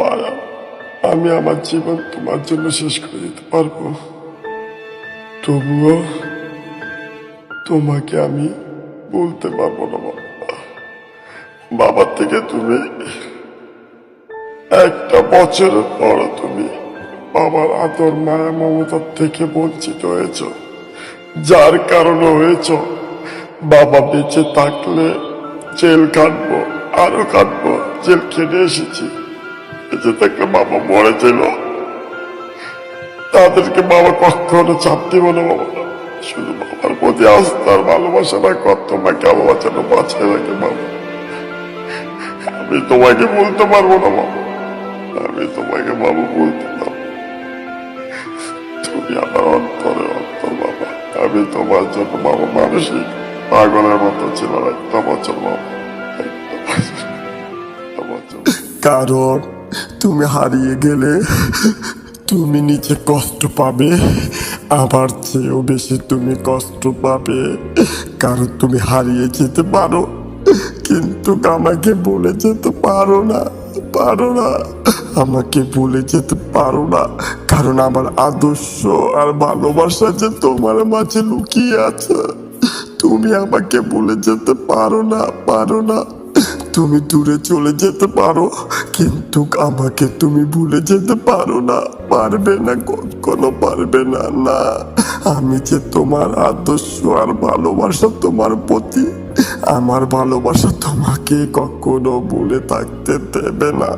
বাবা, আমি আমার জীবন তোমার জন্য শেষ করে দিতে পারবো, তবুও তোমাকে আমি বলতে পারবো না বাবা। বাবার থেকে তুমি একটা বছরের পর তুমি বাবার আদর মায়া মমতার থেকে বঞ্চিত হয়েছ, যার কারণে হয়েছ। বাবা বেঁচে থাকলে জেল কাটবো, আরো কাটবো, জেল খেটে এসেছি। বেঁচে থাকলে বাবা মরেছিল, তাদেরকে বাবা কখনো চাপ দিব না বাবা। শুধু বাবার প্রতি আস্থার ভালোবাসা রাখো, তোমাকে আমার যেন বাঁচায় রাখে বাবা। আমি তোমাকে বলতে পারবো না বাবা, আমি তোমাকে বাবা বলতে পারবো। তুমি আমার অন্তরে অন্তর বাবা। আমি তোমার জন্য বাবা মানসিক পাগলের মতো ছিল একটা বছর বাবা, একটা বছর। কারণ তুমি হারিয়ে গেলে তুমি নিজে কষ্ট পাবে, আমার চেয়েও বেশি তুমি কষ্ট পাবে। কারণ তুমি হারিয়ে যেতে পারো, কিন্তু আমাকে বলে যেতে পারো না, পারো না, আমাকে বলে যেতে পারো না। কারণ আমার আদর্শ আর ভালোবাসা যে তোমার মাঝে লুকিয়ে আছে, তুমি আমাকে বলে যেতে পারো না, পারো না। তুমি দূরে চলে যেতে পারো, কিন্তু আমাকে তুমি ভুলে যেতে পারো না, পারবে না, কখনো পারবে না। না, আমি যে তোমার আদর্শ আর ভালোবাসা তোমার প্রতি, আমার ভালোবাসা তোমাকে কখনো ভুলে থাকতে দেবে না।